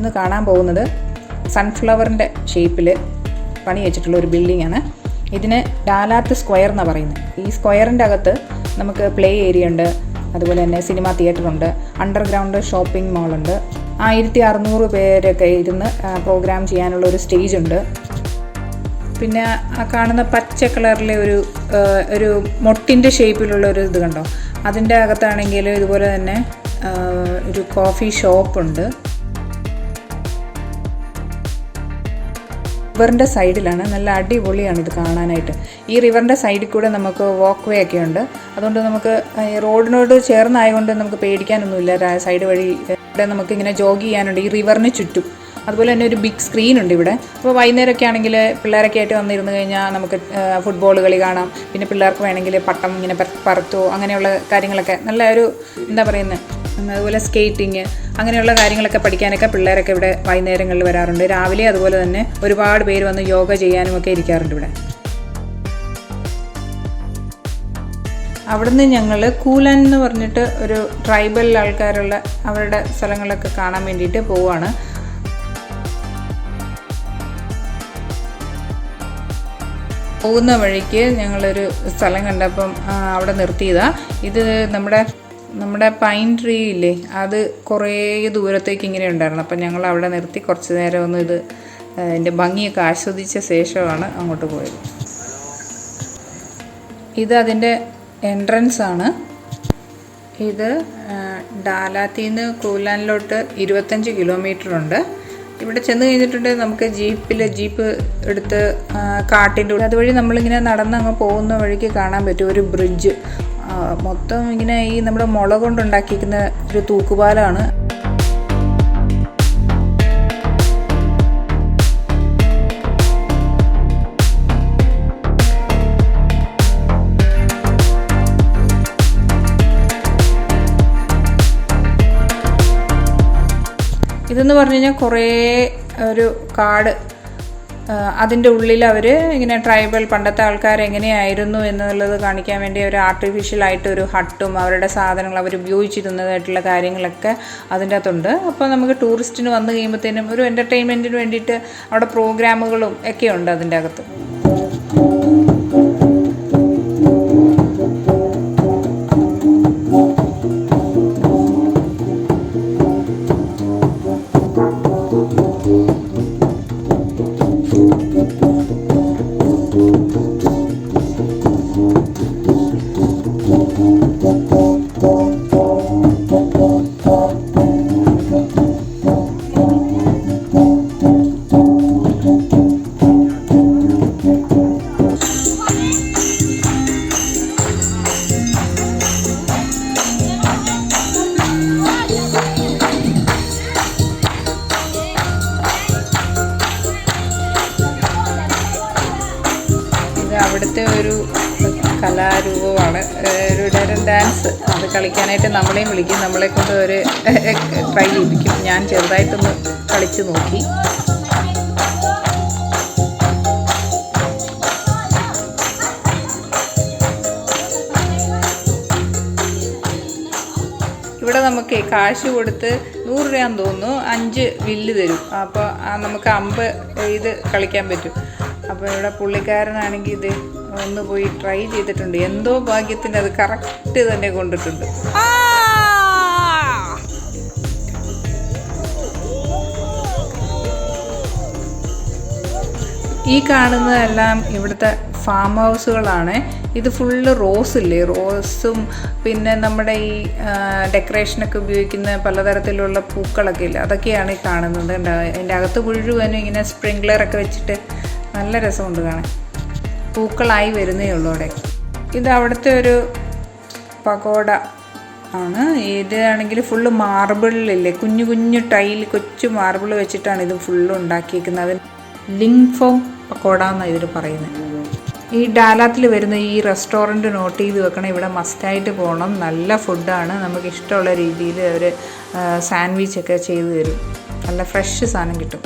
ഇന്ന് കാണാൻ പോകുന്നത് സൺഫ്ലവറിൻ്റെ ഷേപ്പിൽ പണി വെച്ചിട്ടുള്ള ഒരു ബിൽഡിംഗ് ആണ്. ഇതിന് ഡാലാത്ത് സ്ക്വയർ എന്നാണ് പറയുന്നത്. ഈ സ്ക്വയറിൻ്റെ അകത്ത് നമുക്ക് പ്ലേ ഏരിയ ഉണ്ട്, അതുപോലെ തന്നെ സിനിമ തിയേറ്റർ ഉണ്ട്, അണ്ടർഗ്രൗണ്ട് ഷോപ്പിംഗ് മാളുണ്ട്, 1600 പേരൊക്കെ ഇരുന്ന് പ്രോഗ്രാം ചെയ്യാനുള്ള ഒരു സ്റ്റേജ് ഉണ്ട്. പിന്നെ ആ കാണുന്ന പച്ച കളറിലെ ഒരു മൊട്ടിൻ്റെ ഷേപ്പിലുള്ള ഒരു ഇത് കണ്ടോ, അതിൻ്റെ അകത്താണെങ്കിൽ ഇതുപോലെ തന്നെ ഒരു കോഫി ഷോപ്പുണ്ട്. റിവറിൻ്റെ സൈഡിലാണ്, നല്ല അടിപൊളിയാണ് ഇത് കാണാനായിട്ട്. ഈ റിവറിൻ്റെ സൈഡിൽ കൂടെ നമുക്ക് വാക്ക് വേ ഒക്കെ ഉണ്ട്. അതുകൊണ്ട് നമുക്ക് റോഡിനോട് ചേർന്നായതുകൊണ്ട് നമുക്ക് പേടിക്കാനൊന്നുമില്ല. സൈഡ് വഴി ഇവിടെ നമുക്കിങ്ങനെ ജോഗ് ചെയ്യാനുണ്ട് ഈ റിവറിന് ചുറ്റും. അതുപോലെ തന്നെ ഒരു ബിഗ് സ്ക്രീൻ ഉണ്ട് ഇവിടെ. അപ്പോൾ വൈകുന്നേരമൊക്കെ ആണെങ്കിൽ പിള്ളേരൊക്കെ ആയിട്ട് വന്നിരുന്ന് കഴിഞ്ഞാൽ നമുക്ക് ഫുട്ബോൾ കളി കാണാം. പിന്നെ പിള്ളേർക്ക് വേണമെങ്കിൽ പട്ടം ഇങ്ങനെ പറത്തോ അങ്ങനെയുള്ള കാര്യങ്ങളൊക്കെ നല്ല ഒരു എന്താ പറയുന്നത്, അതുപോലെ സ്കേറ്റിങ് അങ്ങനെയുള്ള കാര്യങ്ങളൊക്കെ പഠിക്കാനൊക്കെ പിള്ളേരൊക്കെ ഇവിടെ വൈകുന്നേരങ്ങളിൽ വരാറുണ്ട്. രാവിലെ അതുപോലെ തന്നെ ഒരുപാട് പേര് വന്ന് യോഗ ചെയ്യാനും ഒക്കെ ഇരിക്കാറുണ്ട് ഇവിടെ. അവിടുന്ന് ഞങ്ങൾ കൂലൻ എന്ന് പറഞ്ഞിട്ട് ഒരു ട്രൈബൽ ആൾക്കാരുള്ള അവരുടെ സ്ഥലങ്ങളൊക്കെ കാണാൻ വേണ്ടിയിട്ട് പോവുകയാണ്. പോകുന്ന വഴിക്ക് ഞങ്ങളൊരു സ്ഥലം കണ്ടപ്പം അവിടെ നിർത്തിയതാണ്. ഇത് നമ്മുടെ പൈൻ ട്രീ ഇല്ലേ, അത് കുറേ ദൂരത്തേക്ക് ഇങ്ങനെ ഉണ്ടായിരുന്നു. അപ്പം ഞങ്ങൾ അവിടെ നിർത്തി കുറച്ച് നേരം ഒന്ന് ഇതിൻ്റെ ഭംഗിയൊക്കെ ആസ്വദിച്ച ശേഷമാണ് അങ്ങോട്ട് പോയത്. ഇത് അതിൻ്റെ എൻട്രൻസ് ആണ്. ഇത് ഡാലാത്തിൽ നിന്ന് കൂലാനിലോട്ട് 25 കിലോമീറ്റർ ഉണ്ട്. ഇവിടെ ചെന്ന് കഴിഞ്ഞിട്ടുണ്ടെങ്കിൽ നമുക്ക് ജീപ്പ് എടുത്ത് കാട്ടിൻ്റെ ഉള്ളിൽ അതുവഴി നമ്മളിങ്ങനെ നടന്നങ്ങ് പോകുന്ന വഴിക്ക് കാണാൻ പറ്റും ഒരു ബ്രിഡ്ജ്. മൊത്തം ഇങ്ങനെ ഈ നമ്മുടെ മുള കൊണ്ടുണ്ടാക്കിയിരിക്കുന്ന ഒരു തൂക്കുപാലമാണ്. ഇതെന്ന് പറഞ്ഞു കഴിഞ്ഞാൽ കുറേ ഒരു കാട്, അതിൻ്റെ ഉള്ളിൽ അവർ ഇങ്ങനെ ട്രൈബൽ പണ്ടത്തെ ആൾക്കാർ എങ്ങനെയായിരുന്നു എന്നുള്ളത് കാണിക്കാൻ വേണ്ടി ഒരു ആർട്ടിഫിഷ്യലായിട്ടൊരു ഹട്ടും അവരുടെ സാധനങ്ങൾ അവർ ഉപയോഗിച്ചിരുന്നതായിട്ടുള്ള കാര്യങ്ങളൊക്കെ അതിൻ്റെ അകത്തുണ്ട്. അപ്പോൾ നമുക്ക് ടൂറിസ്റ്റിന് വന്നു കഴിയുമ്പോഴത്തേനും ഒരു എൻ്റർടൈൻമെൻറ്റിന് വേണ്ടിയിട്ട് അവിടെ പ്രോഗ്രാമുകളും ഒക്കെ ഉണ്ട് അതിൻ്റെ അകത്ത്. അവിടുത്തെ ഒരു കലാരൂപമാണ്, ഒരു ഡാൻസ്. അത് കളിക്കാനായിട്ട് നമ്മളെയും വിളിക്കും, നമ്മളെ കൊണ്ട് ഒരു ട്രൈ ചെയ്യിപ്പിക്കും. ഞാൻ ചെറുതായിട്ടൊന്ന് കളിച്ച് നോക്കി. ഇവിടെ നമുക്ക് കാശ് കൊടുത്ത് 100 രൂപയാന്ന് തോന്നുന്നു 5 വില്ല് തരും. അപ്പോൾ നമുക്ക് അമ്പ് ഇത് കളിക്കാൻ പറ്റും. അപ്പോൾ ഇവിടെ പുള്ളിക്കാരനാണെങ്കിൽ ഇത് ഒന്ന് പോയി ട്രൈ ചെയ്തിട്ടുണ്ട്. എന്തോ ഭാഗ്യത്തിന് അത് കറക്റ്റ് തന്നെ കൊണ്ടിട്ടുണ്ട്. ഈ കാണുന്നതെല്ലാം ഇവിടുത്തെ ഫാം ഹൗസുകളാണ്. ഇത് ഫുള്ള് റോസില്ലേ, റോസും പിന്നെ നമ്മുടെ ഈ ഡെക്കറേഷനൊക്കെ ഉപയോഗിക്കുന്ന പലതരത്തിലുള്ള പൂക്കളൊക്കെ ഇല്ല, അതൊക്കെയാണ് ഈ കാണുന്നത്. അതിൻ്റെ അകത്ത് മുഴുവനും ഇങ്ങനെ സ്പ്രിംഗ്ലറൊക്കെ വെച്ചിട്ട് നല്ല രസമുണ്ട് കാണാൻ. പൂക്കളായി വരുന്നേ ഉള്ളൂ അവിടെ. ഇത് അവിടുത്തെ ഒരു പഗോഡ ആണ്. ഇതാണെങ്കിൽ ഫുള്ള് മാർബിളിലില്ലേ, കുഞ്ഞു കുഞ്ഞു ടൈൽ, കൊച്ചു മാർബിൾ വെച്ചിട്ടാണ് ഇത് ഫുള്ള് ഉണ്ടാക്കിയിരിക്കുന്നത്. ലിംഗ്ഫോം പക്കോട എന്നാണ് ഇതിൽ പറയുന്നത്. ഈ ഡാലാത്തിൽ വരുന്ന ഈ റെസ്റ്റോറൻറ്റ് നോട്ട് ചെയ്ത് വെക്കണം, ഇവിടെ മസ്റ്റായിട്ട് പോകണം. നല്ല ഫുഡാണ്, നമുക്ക് ഇഷ്ടമുള്ള രീതിയിൽ അവർ സാൻഡ്വിച്ചൊക്കെ ചെയ്ത് തരും. നല്ല ഫ്രഷ് സാധനം കിട്ടും.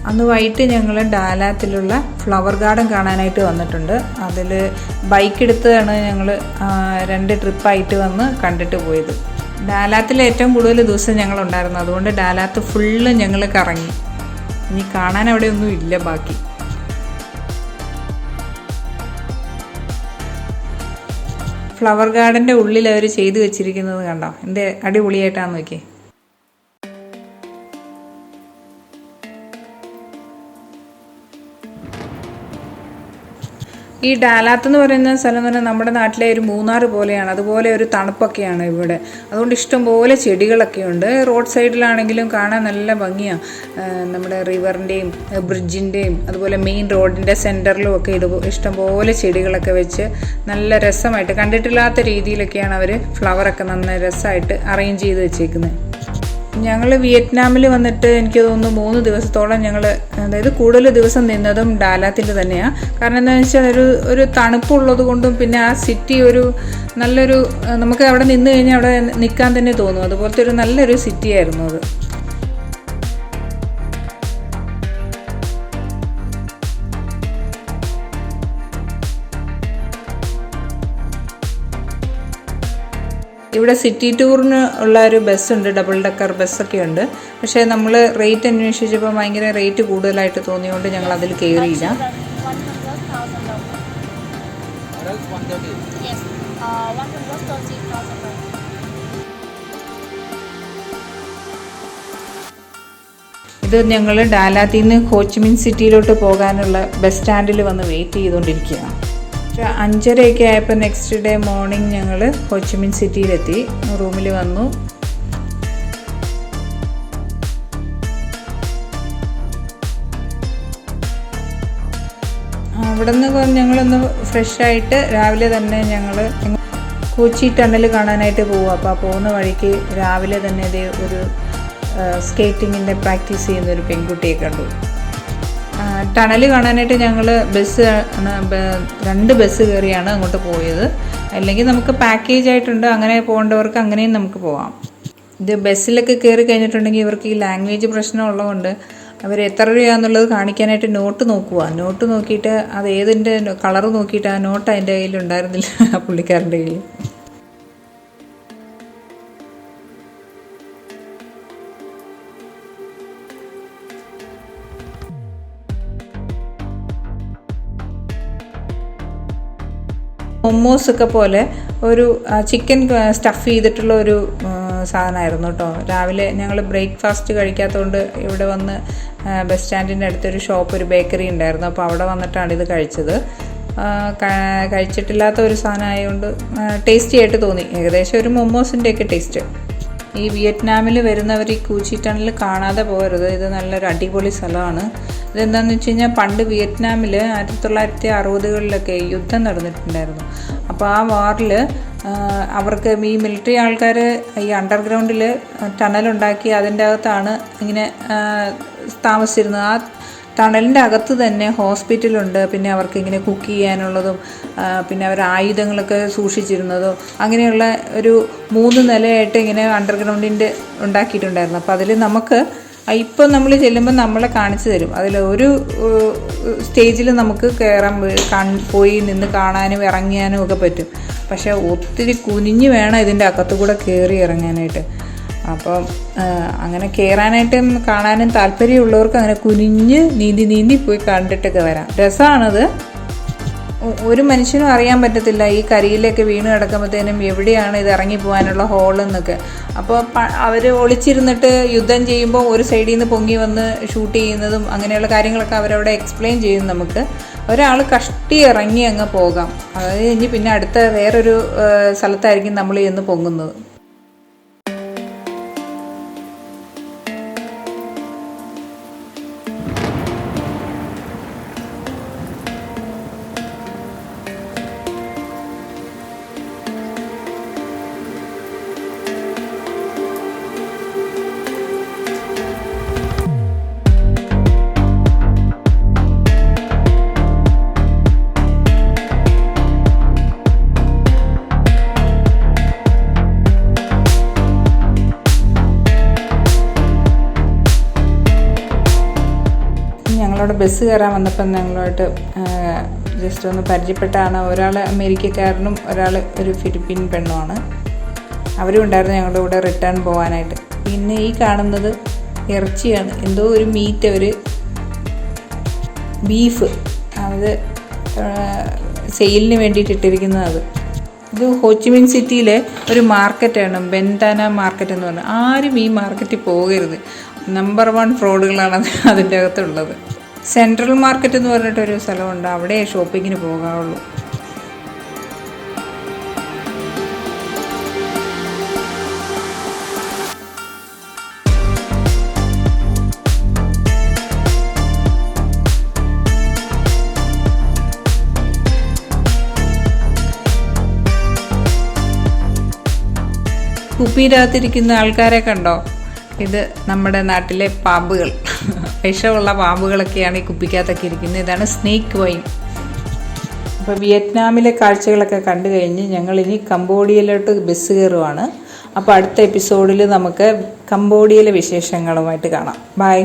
അന്ന് വൈകിട്ട് ഞങ്ങൾ ഡാലാത്തിലുള്ള ഫ്ലവർ ഗാർഡൻ കാണാനായിട്ട് വന്നിട്ടുണ്ട്. അതിൽ ബൈക്ക് എടുത്താണ് ഞങ്ങൾ 2 ട്രിപ്പായിട്ട് വന്ന് കണ്ടിട്ട് പോയത്. ഡാലാത്തിൽ ഏറ്റവും കൂടുതൽ ദിവസം ഞങ്ങളുണ്ടായിരുന്നു, അതുകൊണ്ട് ഡാലാത്ത് ഫുള്ള് ഞങ്ങൾ കറങ്ങി. ഇനി കാണാൻ അവിടെ ഒന്നും ഇല്ല ബാക്കി. ഫ്ലവർ ഗാർഡൻ്റെ ഉള്ളിൽ അവർ ചെയ്തു വെച്ചിരിക്കുന്നത് കണ്ടോ, എന്ത് അടിപൊളിയായിട്ടാന്ന് നോക്കിയേ. ഈ ഡാലാത്ത് എന്ന് പറയുന്ന സ്ഥലം എന്ന് പറഞ്ഞാൽ നമ്മുടെ നാട്ടിലെ ഒരു മൂന്നാർ പോലെയാണ്, അതുപോലെ ഒരു തണുപ്പൊക്കെയാണ് ഇവിടെ. അതുകൊണ്ട് ഇഷ്ടംപോലെ ചെടികളൊക്കെ ഉണ്ട്. റോഡ് സൈഡിലാണെങ്കിലും കാണാൻ നല്ല ഭംഗിയാണ്. നമ്മുടെ റിവറിൻ്റെയും ബ്രിഡ്ജിൻ്റെയും അതുപോലെ മെയിൻ റോഡിൻ്റെ സെൻറ്ററിലും ഒക്കെ ഇഷ്ടംപോലെ ചെടികളൊക്കെ വെച്ച് നല്ല രസമായിട്ട്, കണ്ടിട്ടില്ലാത്ത രീതിയിലൊക്കെയാണ് അവർ ഫ്ലവറൊക്കെ നന്നായി രസമായിട്ട് അറേഞ്ച് ചെയ്ത് വെച്ചേക്കുന്നത്. ഞങ്ങൾ വിയറ്റ്നാമിൽ വന്നിട്ട് എനിക്ക് തോന്നുന്നു 3 ദിവസത്തോളം ഞങ്ങൾ, അതായത് കൂടുതൽ ദിവസം നിന്നതും ഡാലാത്തിൽ തന്നെയാണ്. കാരണം എന്താണെന്ന് വെച്ചാൽ ഒരു തണുപ്പുള്ളത് കൊണ്ടും പിന്നെ ആ സിറ്റി നല്ലൊരു, നമുക്ക് അവിടെ നിന്ന് കഴിഞ്ഞാൽ അവിടെ നിൽക്കാൻ തന്നെ തോന്നും. അതുപോലത്തെ ഒരു നല്ലൊരു സിറ്റി ആയിരുന്നു അത്. ഇവിടെ സിറ്റി ടൂറിന് ഉള്ള ഒരു ബസ്സുണ്ട്, ഡബിൾ ഡെക്കർ ബസ്സൊക്കെ ഉണ്ട്. പക്ഷേ നമ്മൾ റേറ്റ് അന്വേഷിച്ചപ്പോൾ ഭയങ്കര റേറ്റ് കൂടുതലായിട്ട് തോന്നിയതുകൊണ്ട് ഞങ്ങൾ അതിൽ കയറിയില്ല. ഇത് ഞങ്ങൾ ഡാലാത്തിൽ നിന്ന് ഹോച്ചിമിൻ സിറ്റിയിലോട്ട് പോകാനുള്ള ബസ് സ്റ്റാൻഡിൽ വന്ന് വെയിറ്റ് ചെയ്തുകൊണ്ടിരിക്കുകയാണ്. 5:30 ആയപ്പോൾ നെക്സ്റ്റ് ഡേ മോർണിംഗ് ഞങ്ങൾ ഹോച്ചിമിൻ സിറ്റിയിലെത്തി. റൂമിൽ വന്നു. അവിടെ നിന്ന് ഞങ്ങളൊന്ന് ഫ്രഷായിട്ട് രാവിലെ തന്നെ ഞങ്ങൾ കോച്ചി ടണൽ കാണാനായിട്ട് പോകും. അപ്പോൾ ആ പോകുന്ന വഴിക്ക് രാവിലെ തന്നെ ഇതേ ഒരു സ്കേറ്റിങ്ങിൻ്റെ പ്രാക്ടീസ് ചെയ്യുന്ന ഒരു പെൺകുട്ടിയെ കണ്ടു. ടണൽ കാണാനായിട്ട് ഞങ്ങൾ 2 ബസ് കയറിയാണ് അങ്ങോട്ട് പോയത്. അല്ലെങ്കിൽ നമുക്ക് പാക്കേജ് ആയിട്ടുണ്ട്, അങ്ങനെ പോകേണ്ടവർക്ക് അങ്ങനെയും നമുക്ക് പോവാം. ഇത് ബസ്സിലൊക്കെ കയറി കഴിഞ്ഞിട്ടുണ്ടെങ്കിൽ ഇവർക്ക് ഈ ലാംഗ്വേജ് പ്രശ്നം ഉള്ളതുകൊണ്ട് അവർ എത്ര രൂപയാണെന്നുള്ളത് കാണിക്കാനായിട്ട് നോട്ട് നോക്കിയിട്ട് അത് ഏതിൻ്റെ കളർ നോക്കിയിട്ട് ആ നോട്ട് അതിൻ്റെ കയ്യിൽ ഉണ്ടായിരുന്നില്ല, ആ പുള്ളിക്കാരൻ്റെ കയ്യിൽ. മൊമോസൊക്കെ പോലെ ഒരു ചിക്കൻ സ്റ്റഫ് ചെയ്തിട്ടുള്ള ഒരു സാധനമായിരുന്നു കേട്ടോ. രാവിലെ ഞങ്ങൾ ബ്രേക്ക്ഫാസ്റ്റ് കഴിക്കാത്തതുകൊണ്ട് ഇവിടെ വന്ന് ബസ് സ്റ്റാൻഡിൻ്റെ അടുത്തൊരു ഷോപ്പ്, ഒരു ബേക്കറി ഉണ്ടായിരുന്നു. അപ്പോൾ അവിടെ വന്നിട്ടാണ് ഇത് കഴിച്ചത്. കഴിച്ചിട്ടില്ലാത്ത ഒരു സാധനം ആയതുകൊണ്ട് ടേസ്റ്റി ആയിട്ട് തോന്നി. ഏകദേശം ഒരു മൊമോസിൻ്റെയൊക്കെ ടേസ്റ്റ്. ഈ വിയറ്റ്നാമിൽ വരുന്നവർ ഈ കൂച്ചി ടണൽ കാണാതെ പോകരുത്. ഇത് നല്ലൊരു അടിപൊളി സ്ഥലമാണ്. ഇതെന്താണെന്ന് വെച്ച് കഴിഞ്ഞാൽ പണ്ട് വിയറ്റ്നാമിൽ 1960കളിലൊക്കെ യുദ്ധം നടന്നിട്ടുണ്ടായിരുന്നു. അപ്പോൾ ആ വാറിൽ അവർക്ക് ഈ മിലിറ്ററി ആൾക്കാർ ഈ അണ്ടർഗ്രൗണ്ടിൽ ടണലുണ്ടാക്കി അതിൻ്റെ അകത്താണ് ഇങ്ങനെ താമസിച്ചിരുന്നത്. ആ ടണലിൻ്റെ അകത്ത് തന്നെ ഹോസ്പിറ്റലുണ്ട്. പിന്നെ അവർക്ക് ഇങ്ങനെ കുക്ക് ചെയ്യാനുള്ളതും പിന്നെ അവർ ആയുധങ്ങളൊക്കെ സൂക്ഷിച്ചിരുന്നതും അങ്ങനെയുള്ള ഒരു 3 നിലയായിട്ട് ഇങ്ങനെ അണ്ടർഗ്രൗണ്ടിൻ്റെ ഉണ്ടാക്കിയിട്ടുണ്ടായിരുന്നു. അപ്പോൾ അതിൽ നമുക്ക് ഇപ്പം നമ്മൾ ചെല്ലുമ്പോൾ നമ്മളെ കാണിച്ചു തരും. അതിൽ ഒരു സ്റ്റേജിൽ നമുക്ക് പോയി നിന്ന് കാണാനും ഇറങ്ങാനും ഒക്കെ പറ്റും. പക്ഷേ ഒത്തിരി കുനിഞ്ഞ് വേണം ഇതിൻ്റെ അകത്തുകൂടെ കയറി ഇറങ്ങാനായിട്ട്. അപ്പം അങ്ങനെ കയറാനായിട്ടും കാണാനും താല്പര്യമുള്ളവർക്ക് അങ്ങനെ കുനിഞ്ഞ് നീന്തി പോയി കണ്ടിട്ടൊക്കെ വരാം. രസമാണത്. ഒരു മനുഷ്യനും അറിയാൻ പറ്റത്തില്ല ഈ കരിയിലൊക്കെ വീണ് കിടക്കുമ്പോഴത്തേനും എവിടെയാണ് ഇത് ഇറങ്ങി പോകാനുള്ള ഹോളെന്നൊക്കെ. അപ്പോൾ അവർ ഒളിച്ചിരുന്നിട്ട് യുദ്ധം ചെയ്യുമ്പോൾ ഒരു സൈഡിൽ നിന്ന് പൊങ്ങി വന്ന് ഷൂട്ട് ചെയ്യുന്നതും അങ്ങനെയുള്ള കാര്യങ്ങളൊക്കെ അവരവിടെ എക്സ്പ്ലെയിൻ ചെയ്യും നമുക്ക്. ഒരാൾ കഷ്ടി ഇറങ്ങി അങ്ങ് പോകാം. അത് കഴിഞ്ഞ് പിന്നെ അടുത്ത വേറൊരു സ്ഥലത്തായിരിക്കും നമ്മൾ ചെന്ന് പൊങ്ങുന്നത്. അവിടെ ബസ് കയറാൻ വന്നപ്പം ഞങ്ങളുമായിട്ട് ജസ്റ്റ് ഒന്ന് പരിചയപ്പെട്ടാണ്. ഒരാൾ അമേരിക്കക്കാരനും ഒരാൾ ഒരു ഫിലിപ്പീൻ പെണ്ണുമാണ്. അവരും ഉണ്ടായിരുന്നു ഞങ്ങളുടെ കൂടെ റിട്ടേൺ പോകാനായിട്ട്. പിന്നെ ഈ കാണുന്നത് ഇറച്ചിയാണ്, എന്തോ ഒരു മീറ്റ്, ഒരു ബീഫ്, അത് സെയിലിന് വേണ്ടിയിട്ട് ഇട്ടിരിക്കുന്നത്. ഇത് ഹോച്ചിമിൻ സിറ്റിയിലെ ഒരു മാർക്കറ്റാണ്, ബെൻതാന മാർക്കറ്റ് എന്ന് പറഞ്ഞാൽ. ആരും ഈ മാർക്കറ്റിൽ പോകരുത്, നമ്പർ 1 ഫ്രോഡുകളാണ് അതിൻ്റെ അകത്തുള്ളത്. സെൻട്രൽ മാർക്കറ്റ് എന്ന് പറഞ്ഞിട്ടൊരു സ്ഥലമുണ്ട്, അവിടെ ഷോപ്പിങ്ങിന് പോകാറുള്ളൂ. കുപ്പിയിനകത്തിരിക്കുന്ന ആൾക്കാരെ കണ്ടോ? ഇത് നമ്മുടെ നാട്ടിലെ പാമ്പുകൾ, വിഷമുള്ള പാമ്പുകളൊക്കെയാണ് ഈ കുപ്പിക്കകത്തൊക്കെ ഇരിക്കുന്നത്. ഇതാണ് സ്നേക്ക് വൈൻ. അപ്പോൾ വിയറ്റ്നാമിലെ കാഴ്ചകളൊക്കെ കണ്ടു കഴിഞ്ഞ് ഞങ്ങളിനി കംബോഡിയയിലോട്ട് ബസ് കയറുവാണ്. അപ്പോൾ അടുത്ത എപ്പിസോഡിൽ നമുക്ക് കംബോഡിയയിലെ വിശേഷങ്ങളുമായിട്ട് കാണാം. ബൈ.